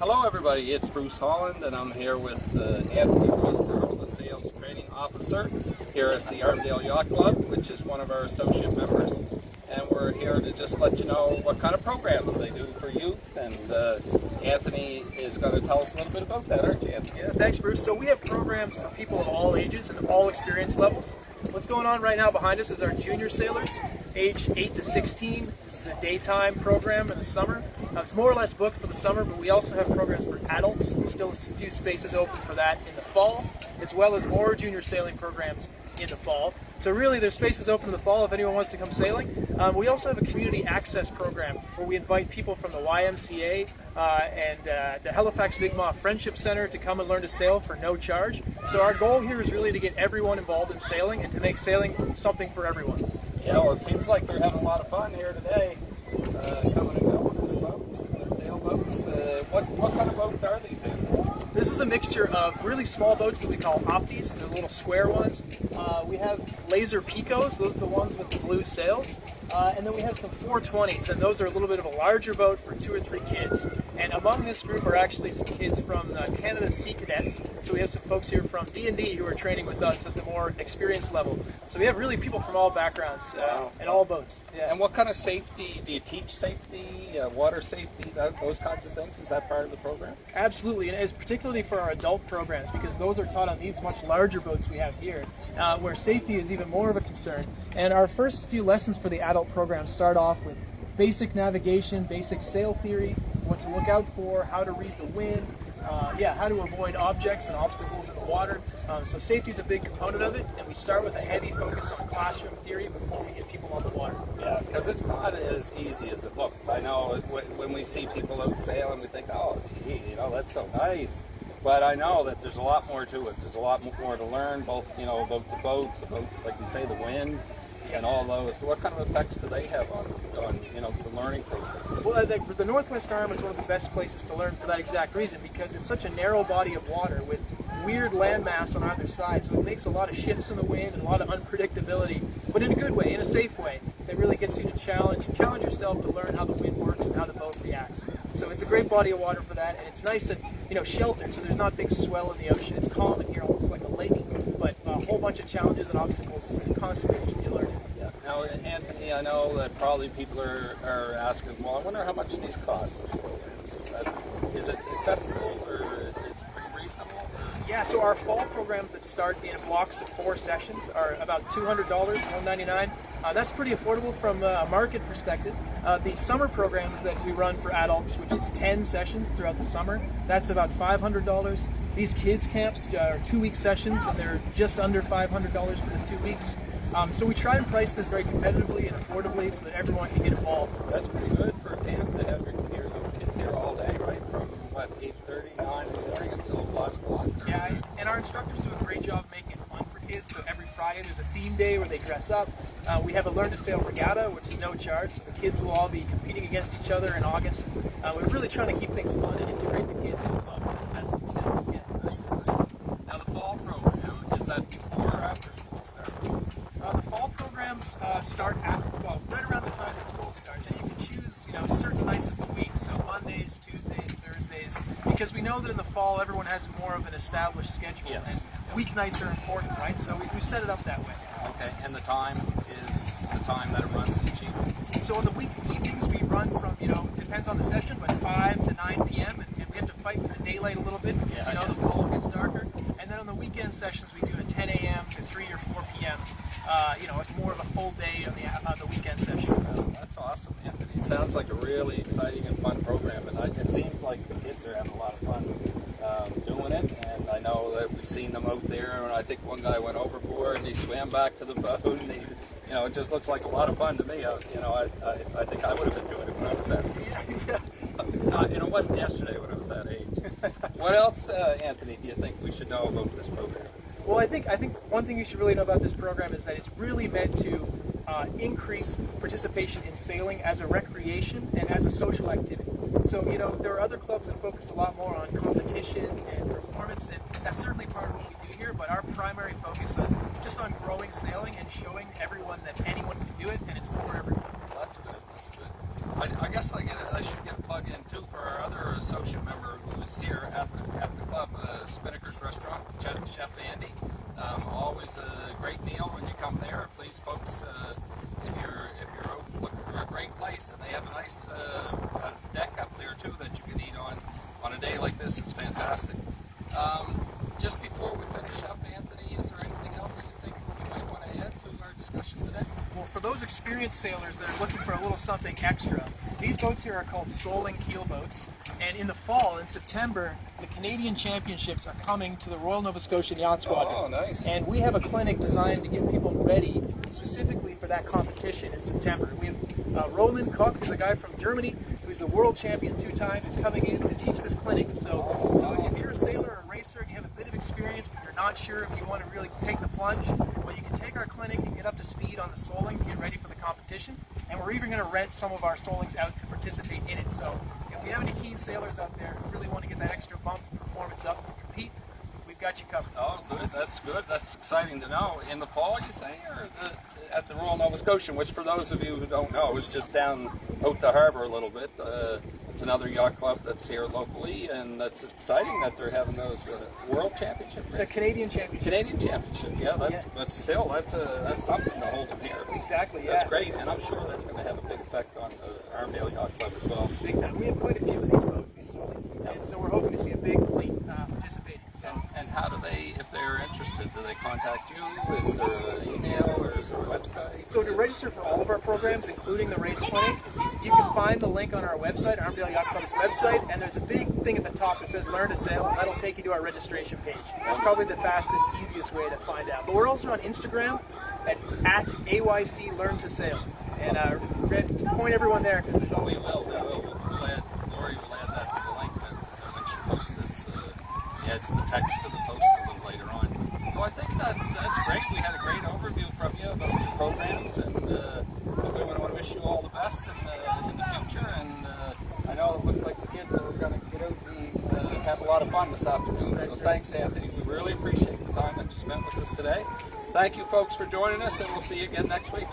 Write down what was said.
Hello everybody, it's Bruce Holland and I'm here with Anthony Rosborough, the Sales Training Officer here at the Armdale Yacht Club, which is one of our associate members. And we're here to just let you know what kind of programs they do for youth, and Anthony is going to tell us a little bit about that, aren't you, Anthony? Yeah, thanks, Bruce. So we have programs for people of all ages and all experience levels. What's going on right now behind us is our junior sailors, age 8 to 16. This is a daytime program in the summer. It's more or less booked for the summer, but we also have programs for adults. There's still a few spaces open for that in the fall, as well as more junior sailing programs in the fall. So really there's spaces open in the fall if anyone wants to come sailing. We also have a community access program where we invite people from the YMCA and the Halifax Mi'kmaq Friendship Center to come and learn to sail for no charge. So our goal here is really to get everyone involved in sailing and to make sailing something for everyone. Yeah, well, it seems like they're having a lot of fun here today, coming and going in their boats, in their sailboats. What kind of boats are these in? This is a mixture of really small boats that we call opties, the little square ones. We have laser picos, those are the ones with the blue sails. And then we have some 420s, and those are a little bit of a larger boat for 2 or 3 kids. And among this group are actually some kids from Canada Sea Cadets. So we have some folks here from D&D who are training with us at the more experienced level. So we have really people from all backgrounds and all boats. Yeah. And what kind of safety, do you teach safety, water safety, those kinds of things? Is that part of the program? Absolutely, and it's particularly for our adult programs because those are taught on these much larger boats we have here, where safety is even more of a concern. And our first few lessons for the adult program start off with basic navigation, basic sail theory, what to look out for, how to read the wind, how to avoid objects and obstacles in the water. So safety is a big component of it, and we start with a heavy focus on classroom theory before we get people on the water. Yeah, because it's not as easy as it looks. I know when we see people out sailing, we think, oh, gee, that's so nice. But I know that there's a lot more to it. There's a lot more to learn, both, about the boats, about, like you say, the wind, and all those. So what kind of effects do they have on the learning process? Well, the Northwest Arm is one of the best places to learn for that exact reason, because it's such a narrow body of water with weird landmass on either side, so it makes a lot of shifts in the wind and a lot of unpredictability, but in a good way, in a safe way, that really gets you to challenge yourself to learn how the wind works and how the boat reacts. So it's a great body of water for that, and it's nice and sheltered, so there's not big swell in the ocean. It's calm in here, almost like a lake, but a whole bunch of challenges and obstacles to constantly keep you learning. Yeah. Now, Anthony, I know that probably people are asking, well, I wonder how much these cost, these programs. Is it accessible, or is it pretty reasonable? Yeah, so our fall programs that start in blocks of 4 sessions are about $200, $199. That's pretty affordable from a market perspective. The summer programs that we run for adults, which is 10 sessions throughout the summer, that's about $500. These kids camps are 2-week sessions, and they're just under $500 for the 2 weeks. So we try and price this very competitively and affordably so that everyone can get involved. That's pretty good for a camp to have your kids here all day, right? From 8:30, 9 in the morning until 5 o'clock. Yeah, and our instructors do a great job making it fun for kids. So every Friday there's a theme day where they dress up. We have a Learn to Sail regatta, which is no charge. So the kids will all be competing against each other in August. We're really trying to keep things fun and integrate the kids in the club to the best extent we can. Nice. Now the fall program, is that before or after school starts? The fall programs start right around the time the school starts, and you can choose, certain nights of the week, so Mondays, Tuesdays, Thursdays, because we know that in the fall everyone has more of an established schedule. Yes. And weeknights are important, right? So we set it up that way. Okay, and the time is the time that it runs each evening? So on the week evenings we run from, depends on the session, but 5 to 9 p.m. and we have to fight with the daylight a little bit because, the fall gets darker. And then on the weekend sessions we do a 10 a.m. to 3 or 4 p.m. It's more of a full day on the weekend session. Well, that's awesome, Anthony. It sounds like a really exciting and fun program, and it seems like the kids are having a lot of fun doing it. And I know that we've seen them out there, and I think one guy went overboard and he swam back to the boat, and he's, it just looks like a lot of fun to me. I think I would have enjoyed it when I was that age. It wasn't yesterday when I was that age. What else, Anthony, do you think we should know about this program? Well, I think one thing you should really know about this program is that it's really meant to increase participation in sailing as a recreation and as a social activity. So, there are other clubs that focus a lot more on competition and performance, and that's certainly part of what we do here, but our primary focus is just on growing sailing and showing everyone that anyone can do it, and it's for everyone. That's good. That's good. I guess I should get a plug in too for our other associate member who is here at the club, Spinnaker's Restaurant, Chef Andy. Always a great meal when you come there. Please, folks, if you're looking for a great place, and they have a nice deck up there too that you can eat on a day like this. It's fantastic. Just before we finish up, Anthony, is there anything else you think we might want to add to our discussion today? Well, for those experienced sailors that are looking for a little something extra, these boats here are called Soling keel boats. And in the fall, in September, the Canadian Championships are coming to the Royal Nova Scotian Yacht Squadron. Oh, nice. And we have a clinic designed to get people ready specifically for that competition in September. We have Roland Koch, who's a guy from Germany, who's the world champion 2 times, who's coming in to teach this clinic. So if you're a sailor or a racer and you have a bit of experience, but you're not sure if you want to really take the plunge, well, you can take our clinic and get up to speed on the Soling, get ready for the competition. And we're even going to rent some of our Solings out to participate in it. So if you have any keen sailors out there who really want to get that extra bump of performance up to compete, we've got you covered. Oh, good. That's good. That's exciting to know. In the fall, you say, or at the Royal Nova Scotian, which for those of you who don't know, is just down out the harbour a little bit. It's another yacht club that's here locally, and that's exciting that they're having those World Championship races. The Canadian Championship. Canadian Championship, yeah. But still, that's something to hold them here. Exactly, yeah. That's great, and I'm sure that's going to have a big effect on the Armdale Yacht Club as well. Big time. We have quite a few of these boats, these Solings, and so we're hoping to see a big fleet participating. And how do they, if they're interested, do they contact you? Is there an email or is there a website? So to register for all of our programs, including the race clinic, you can find the link on our website, Armdale Yacht Club's website, and there's a big thing at the top that says Learn to Sail, and that'll take you to our registration page. That's probably the fastest, easiest way to find out. But we're also on Instagram at AYC Learn to Sail. And point everyone there because there's always fun stuff. Lori will add that to the link when she posts this. Adds the text to the post a little later on. So I think that's great. We had a great overview from you about your programs, and we want to wish you all the best in the future. And I know it looks like the kids are going to get out and have a lot of fun this afternoon. So thanks, Anthony. We really appreciate the time that you spent with us today. Thank you, folks, for joining us, and we'll see you again next week.